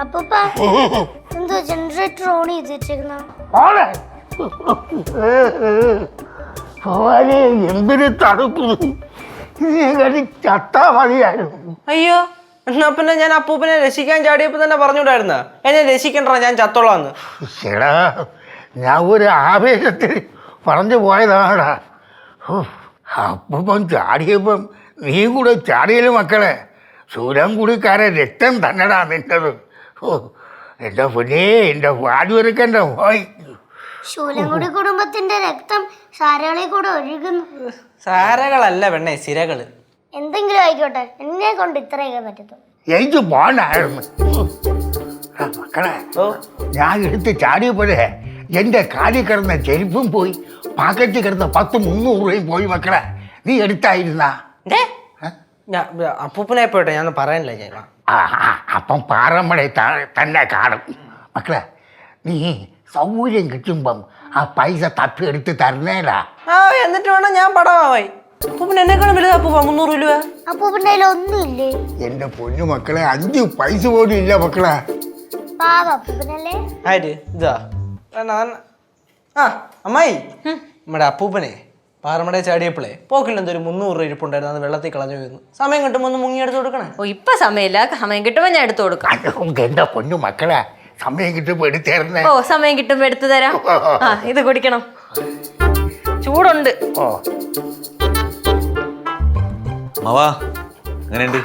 അപ്പൂപ്പ എന്തോ generator on ചെയ്ത് വെച്ചേക്കുന്ന എന്തൊരു തണുപ്പ് ചത്താ മതിയായിരുന്നു. അയ്യോ എന്നാ പിന്നെ ഞാൻ അപ്പൂപ്പനെ രക്ഷിക്കാൻ ചാടിയപ്പോ തന്നെ പറഞ്ഞുകൂടായിരുന്ന എന്നെ രക്ഷിക്കണ്ട ഞാൻ ചത്തോളാന്ന്. ചേടാ ഞാൻ ഒരു ആവേശത്തിൽ പറഞ്ഞു പോയതാടാ. അപ്പം ചാടിയപ്പം നീ കൂടെ ചാടിയല്ലോ മക്കളെ. സൂര്യൻകുടിക്കാരെ രക്തം തന്നെടാ നിൻ്റെത്. എൻ്റെ പൊന്നേ, എൻ്റെ വാടുവെറുക്കൻ്റെ പോയി. ശൂലംകുടി കുടുംബത്തിന്റെ രക്തം സാരകളിൽ കൂടെ ഒഴുകുന്നു. സാരകളല്ല പെണ്ണേ, സിരകള്. എന്തെങ്കിലും ആയിക്കോട്ടെ, എന്നെ കൊണ്ട് ഇത്രയൊക്കെ പറ്റത്തു. എനിക്ക് പോണ്ടായിരുന്നു മക്കളെ. ഞാൻ എടുത്ത് ചാടിയപ്പോഴേ എൻ്റെ കാലിൽ കിടന്ന ചെരുപ്പും പോയി, പാക്കറ്റിൽ കിടന്ന 10-300 രൂപയും പോയി മക്കളെ. നീ എടുത്തായിരുന്നാ? അപ്പൂപ്പനെ പോട്ടെ, ഞാൻ പറയാനില്ല. ഞാൻ അപ്പം പാറമ്മടെ തന്നെ കാണും മക്കളെ. നീ സൗകര്യം കിട്ടുമ്പം ആ പൈസ തപ്പിയെടുത്ത് തരണേലാ. എന്നിട്ട് വേണം ഞാൻ പടമായി. അപ്പൂപ്പൻ എന്നെക്കാളും വലുതാ അപ്പൂപ്പ 300 രൂപ. അപ്പൂപ്പൻ്റെ ഒന്നുമില്ലേ? എൻ്റെ പൊന്നു മക്കളെ, 5 പൈസ പോലും ഇല്ല മക്കളെ. പാവ അപ്പൂപ്പനല്ലേ? ആര് ഇതാ? അമ്മായി, നമ്മുടെ അപ്പൂപ്പനെ പാറമട ചാടിയപ്പോളേ പോക്കിൽ എന്തൊരു 300 രൂപ ഇരിപ്പുണ്ടായിരുന്നു. അത് വെള്ളത്തിൽ കളഞ്ഞു പോയിരുന്നു. സമയം കിട്ടുമ്പോൾ ഒന്ന് മുങ്ങി എടുത്ത് കൊടുക്കണേ. ഓ ഇപ്പൊ സമയമില്ല, സമയം കിട്ടുമ്പോ ഞാൻ എടുത്തു കൊടുക്കാം. എൻ്റെ പൊന്നു മക്കളെ, സമയം കിട്ടുമ്പോ എടുത്തേർന്നേ. ഓ സമയം കിട്ടുമ്പോ എടുത്തു തരാം. ആ ഇത് കുടിക്കണം, ചൂടുണ്ട്. ഓ മാവാ എങ്ങനെയുണ്ട്?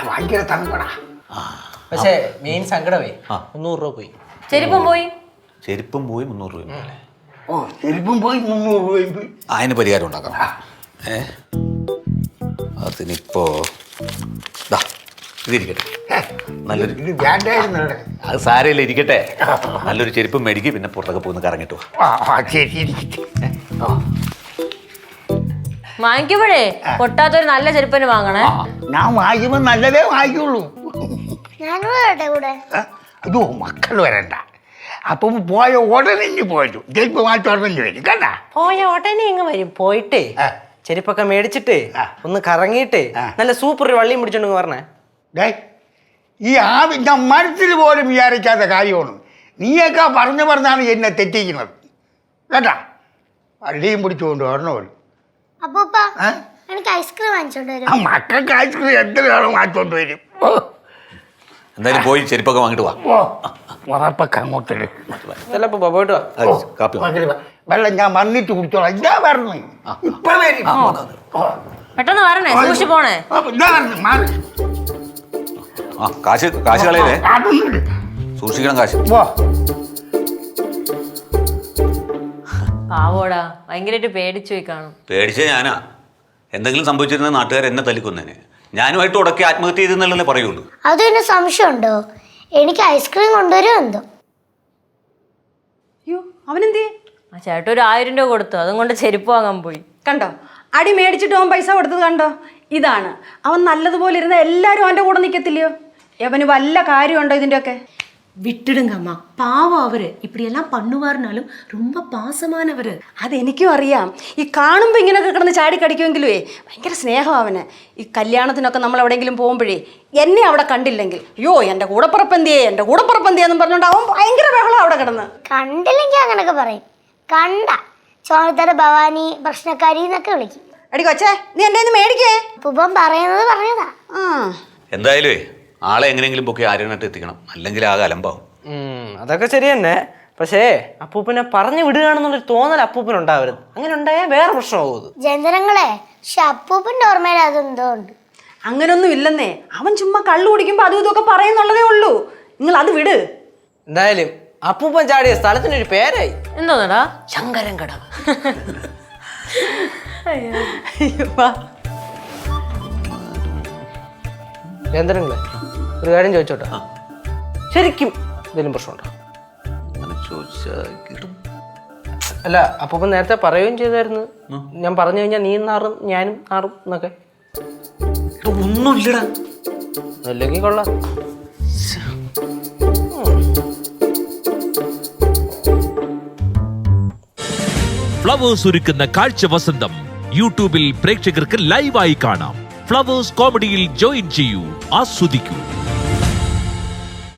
ഭയങ്കര തണുപ്പടാ. പക്ഷേ മെയിൻ സങ്കടമേ 300 രൂപ പോയി. ചെരുപ്പം പോയി. ചെരുപ്പം പോയി 300 രൂപ. ഓ ചെരുപ്പും പോയി 300 രൂപയും പോയി. അതിന് പരിഹാരം ഉണ്ടാക്കാം. അതിനിപ്പോ ഇതിരിക്കട്ടെ, നല്ലൊരു ഇത് വേണ്ടായിരുന്നു. അത് സാരമില്ല, ഇരിക്കട്ടെ. നല്ലൊരു ചെരുപ്പം മേടിക്ക്, പിന്നെ പുറത്തൊക്കെ പോയി കറങ്ങിട്ട് പോവാ. ശരി ഇരിക്കട്ടെ. വാങ്ങിക്കുമ്പോഴേ പൊട്ടാത്തൊരു നല്ല ചെരുപ്പന് വാങ്ങണേ. ഞാൻ വാങ്ങിക്കുമ്പോ നല്ലതേ വാങ്ങിക്കുള്ളൂ. ഞാനും വരട്ടെ കൂടെ? അയ്യോ മക്കൾ വരണ്ട. അപ്പം പോയ ഉടനെ ഇനി പോയിട്ടു ചെരുപ്പ് മാറ്റി ഉടനെ വരും കണ്ടാ. പോയ ഉടനെ ഇങ്ങ് വരും. പോയിട്ടേ ചെരുപ്പൊക്കെ മേടിച്ചിട്ടേ ഒന്ന് കറങ്ങിയിട്ടേ നല്ല സൂപ്പർ ഒരു വള്ളിയും പിടിച്ചോണ്ട് പറഞ്ഞേ. ഈ ഞാൻ മനസ്സിൽ പോലും വിചാരിക്കാത്ത കാര്യമാണ്. നീയൊക്കെ പറഞ്ഞാണ് എന്നെ തെറ്റിക്കുന്നത് കേട്ടാ. വള്ളിയും പിടിച്ചുകൊണ്ട് വരണമല്ലോ. അപ്പൂപ്പ എനിക്ക് ഐസ്ക്രീം വാങ്ങിച്ചോണ്ട് വരും. ആ മക്കൾക്ക് ഐസ്ക്രീം എത്രയാണോ വാങ്ങിച്ചോണ്ട് വരും. എന്തായാലും പോയി ചെരുപ്പൊക്കെ വാങ്ങിട്ട് വാ. ഉറപ്പൊക്കെ അങ്ങോട്ട് ചിലപ്പോ പോയിട്ട് വാ. കാപ്പി വെള്ളം ഞാൻ വന്നിട്ട് കുടിച്ചോളാം. ഇതാ പറഞ്ഞു ഇപ്പൊ വരും. പെട്ടെന്ന് വരണേ, സൂക്ഷിച്ചു പോണേ. ഇതാ പറഞ്ഞു മാറി. കാശ് കളയല്ലേ, അതൊന്നും സൂക്ഷിക്കണം കാശ്. പാവോടാ, ഭയങ്കരമായിട്ട് പേടിച്ചു പോയി കാണും. പേടിച്ചേ ഞാനാ. എന്തെങ്കിലും സംഭവിച്ചിരുന്ന നാട്ടുകാർ എന്നെ തല്ലിക്കൊന്നേനെ. ഞാനുമായിട്ട് ഉടക്കി ആത്മഹത്യ ചെയ്തെന്നുള്ളതേ പറയുള്ളൂ. അത് പിന്നെ സംശയമുണ്ടോ? എനിക്ക് ഐസ്ക്രീം കൊണ്ടുവരും എന്തോ. അയ്യോ അവനെന്തേ? ആ ചേട്ടൻ ഒരു 1000 രൂപ കൊടുത്തു, അതും കൊണ്ട് ചെരുപ്പ് വാങ്ങാൻ പോയി. കണ്ടോ, അടി മേടിച്ചിട്ട് അവൻ പൈസ കൊടുത്തത് കണ്ടോ? ഇതാണ് അവൻ നല്ലതുപോലെ ഇരുന്ന എല്ലാവരും അവൻ്റെ കൂടെ നിൽക്കത്തില്ലയോ? അവന് വല്ല കാര്യമുണ്ടോ ഇതിൻ്റെയൊക്കെ? விட்டுடுங்கம்மா, பாவம் அவரு இப்படியெல்லாம் பண்ணுவாருனாலும் ரொம்ப பாசமானவர். അതെനിക്കും അറിയാം. ഈ കാണുമ്പോൾ ഇങ്ങനെയൊക്കെ കിടന്ന് ചാടി കടിക്കുമെങ്കിലുവേ ഭയങ്കര സ്നേഹം അവന്. ഈ കല്യാണത്തിനൊക്കെ നമ്മൾ എവിടെയെങ്കിലും പോകുമ്പോഴേ എന്നെ അവിടെ കണ്ടില്ലെങ്കിൽ അയ്യോ എൻ്റെ കൂടപ്പുറപ്പന്തിയെന്നും പറഞ്ഞുകൊണ്ട് അവൻ ഭയങ്കര ബഹളം അവിടെ കിടന്ന്. കണ്ടില്ലെങ്കിൽ അങ്ങനൊക്കെ പറയും. കണ്ട ചോണത്തര ഭവാനി പ്രശ്നക്കാരി എന്നൊക്കെ വിളിക്കും. എടി കൊച്ചേ, നീ എൻ്റെ മേടിക്കേ. അപ്പൂപ്പൻ പറയുന്നത് പറഞ്ഞതാ. എന്തായാലും ആളെ എങ്ങനെയെങ്കിലും പൊക്കി ആര്യനായിട്ട് എത്തിക്കണം, അല്ലെങ്കിൽ ആകെ അലമ്പാവും. അതൊക്കെ ശരി തന്നെ. പക്ഷേ അപ്പൂപ്പനെ പറഞ്ഞു വിടുകയാണെന്നുള്ളൊരു തോന്നൽ അപ്പൂപ്പൻ ഉണ്ടാവരുത്. അങ്ങനെ ഉണ്ടായാൽ വേറെ പ്രശ്നമാവും. ജനങ്ങളെ പക്ഷെ അപ്പൂപ്പൻ്റെ ഓർമ്മയിൽ അതെന്തോ ഉണ്ട്. അങ്ങനൊന്നും ഇല്ലെന്നേ. അവൻ ചുമ്മാ കള്ളു കുടിക്കുമ്പോൾ അതും ഇതൊക്കെ പറയുന്നുള്ളതേ ഉള്ളൂ. നിങ്ങൾ അത് വിട്. എന്തായാലും അപ്പൂപ്പൻ ചാടിയ സ്ഥലത്തിനൊരു പേരായി. എന്തോന്നടാ? ശങ്കരൻ കടവ്. കേന്ദ്രങ്ങളെ ഒരു കാര്യം ചോദിച്ചോട്ടെ, ശരിക്കും എന്തെങ്കിലും പ്രശ്നമുണ്ടോ? അങ്ങനെ ചോദിച്ചാൽ അല്ല അപ്പൂപ്പൻ നേരത്തെ പറയുകയും ചെയ്തായിരുന്നു, ഞാൻ പറഞ്ഞു കഴിഞ്ഞാൽ നീ നാറും ഞാനും നാറും എന്നൊക്കെ. ഒന്നുമില്ലടാ. അല്ലെങ്കിൽ കൊള്ളാം. ഫ്ലവേഴ്സ് ഒരുക്കുന്ന കാഴ്ച വസന്തം യൂട്യൂബിൽ പ്രേക്ഷകർക്ക് ലൈവായി കാണാം. ഫ്ലവേഴ്സ് കോമഡിയിൽ ജോയിൻ ചെയ്യൂ, ആസ്വദിക്കൂ.